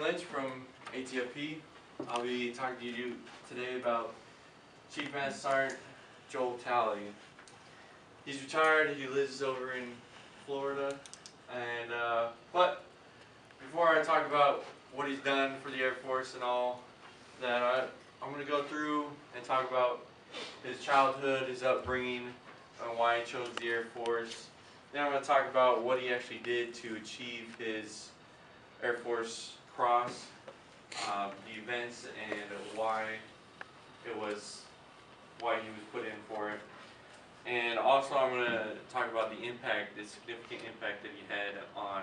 Lynch from ATFP. I'll be talking to you today about Chief Master Sergeant Joel Talley. He's retired. He lives over in Florida, and but before I talk about what he's done for the Air Force and all that, I'm going to go through and talk about his childhood, his upbringing, and why he chose the Air Force. Then I'm going to talk about what he actually did to achieve his Air Force Cross, the events, and why he was put in for it. And also I'm going to talk about the significant impact that he had on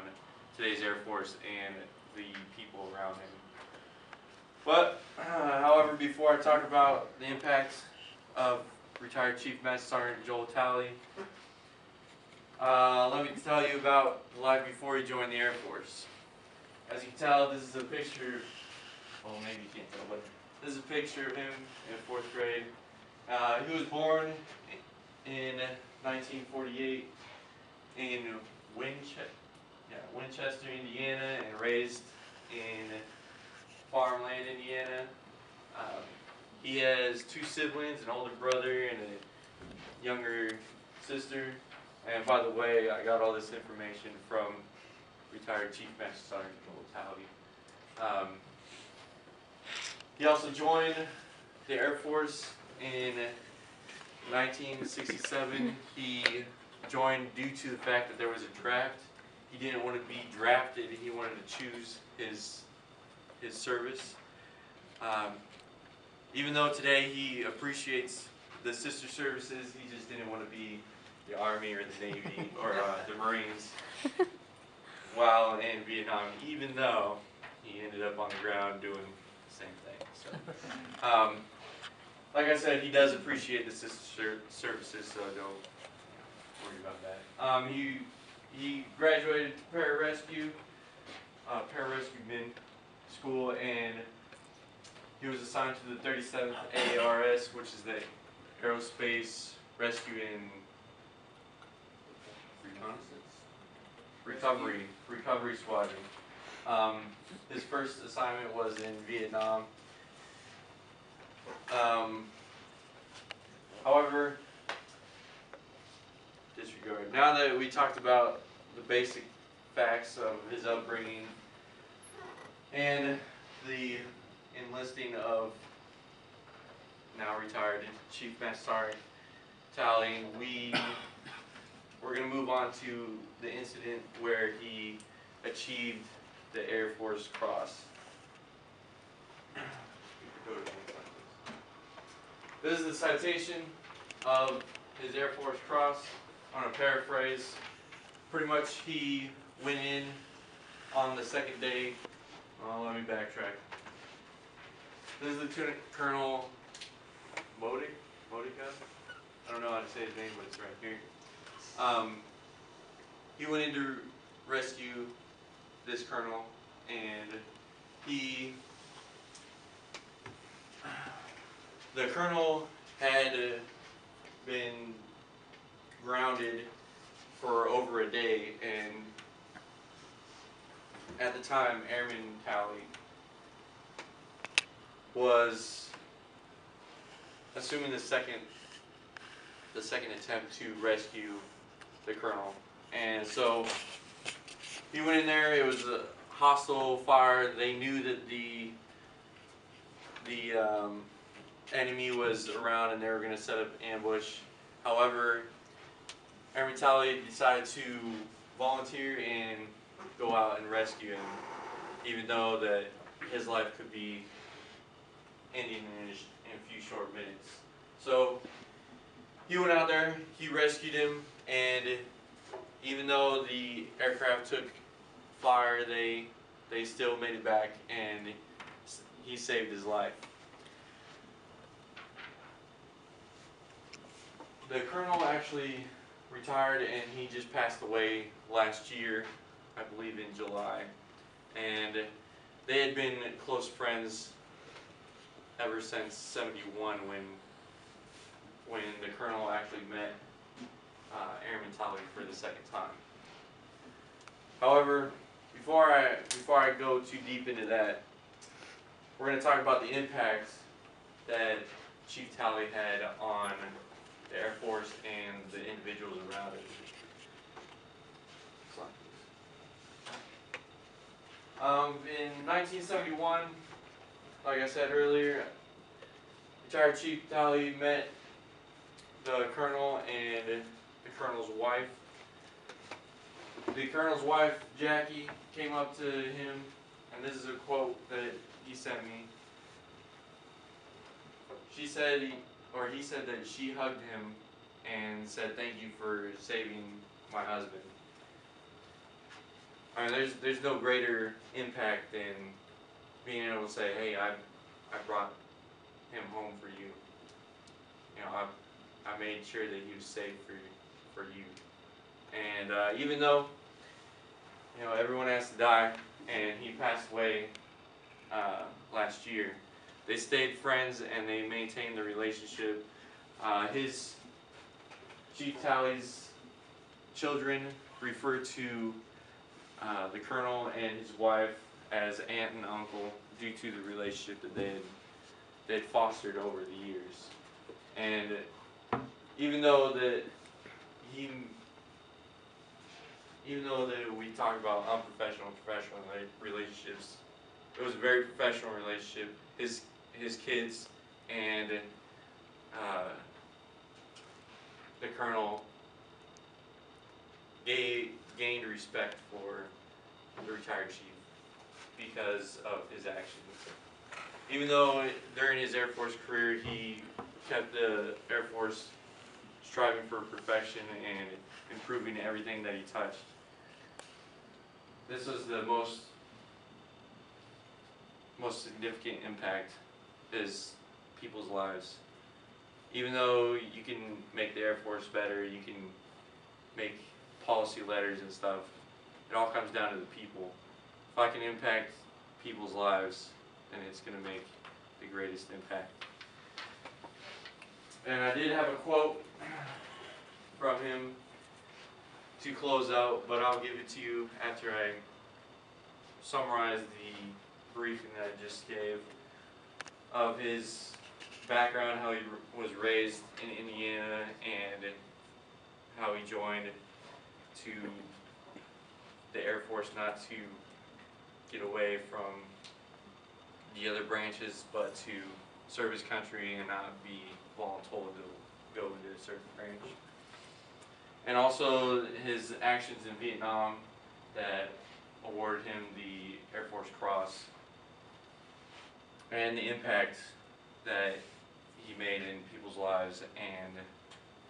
today's Air Force and the people around him. But, however, before I talk about the impact of retired Chief Master Sergeant Joel Talley, let me tell you about life before he joined the Air Force. As you can tell, this is a picture, well, maybe you can't tell, but this is a picture of him in 4th grade. He was born in 1948 in Winchester, Indiana, and raised in farmland, Indiana. He has 2 siblings, an older brother and a younger sister. And by the way, I got all this information from retired Chief Master Sergeant Joel Talley. He also joined the Air Force in 1967. He joined due to the fact that there was a draft. He didn't want to be drafted. He wanted to choose his service. Even though today he appreciates the sister services, he just didn't want to be the Army or the Navy or the Marines while in Vietnam, even though he ended up on the ground doing the same thing. So, like I said, he does appreciate the sister services, so don't worry about that. He graduated pararescue men school, and he was assigned to the 37th ARS, which is the Aerospace Rescue and Recovery Squadron. His first assignment was in Vietnam. However, disregard. Now that we talked about the basic facts of his upbringing and the enlisting of now retired Chief Master Sergeant Talley, we're going to move on to the incident where he achieved the Air Force Cross. This is the citation of his Air Force Cross. I'm going to paraphrase. Pretty much he went in on the second day. Let me backtrack. This is Lieutenant Colonel Modica? I don't know how to say his name, but it's right here. He went in to rescue this colonel, and the colonel had been grounded for over a day, and at the time, Airman Talley was assuming the second attempt to rescue the colonel. And so he went in there. It was a hostile fire. They knew that the enemy was around and they were going to set up an ambush. However, Airman Talley decided to volunteer and go out and rescue him, even though that his life could be ending in a few short minutes. So he went out there, he rescued him, and even though the aircraft took fire, they still made it back, and he saved his life. The colonel actually retired, and he just passed away last year, I believe in July. And they had been close friends ever since '71 when the colonel actually met Airman Talley for the second time. However, before I go too deep into that, we're going to talk about the impact that Chief Talley had on the Air Force and the individuals around it. In 1971, like I said earlier, retired Chief Talley met the colonel and the colonel's wife. The colonel's wife, Jackie, came up to him, and this is a quote that he sent me. He said that she hugged him and said, "Thank you for saving my husband." I mean, there's no greater impact than being able to say, "Hey, I brought him home for you. You know, I made sure that he was safe for you." And even though, you know, everyone has to die, and he passed away last year, they stayed friends and they maintained the relationship. Chief Talley's children refer to the colonel and his wife as aunt and uncle due to the relationship that they'd fostered over the years. And even though that we talk about unprofessional and professional relationships, it was a very professional relationship. His kids and the colonel gained respect for the retired chief because of his actions. Even though during his Air Force career he kept the Air Force striving for perfection and improving everything that he touched, this was the most significant impact is people's lives. Even though you can make the Air Force better, you can make policy letters and stuff, it all comes down to the people. If I can impact people's lives, then it's going to make the greatest impact. And I did have a quote from him to close out, but I'll give it to you after I summarize the briefing that I just gave of his background, how he was raised in Indiana, and how he joined to the Air Force, not to get away from the other branches, but to serve his country and not be voluntold to go into a certain branch. And also his actions in Vietnam that awarded him the Air Force Cross, and the impact that he made in people's lives and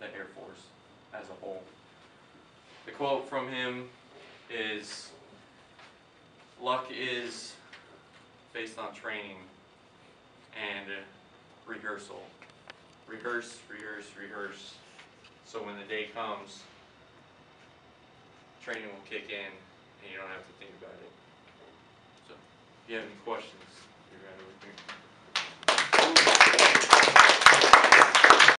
the Air Force as a whole. The quote from him is, "Luck is based on training and rehearsal. Rehearse, rehearse, rehearse. So when the day comes, training will kick in and you don't have to think about it." So, if you have any questions, you're right over here.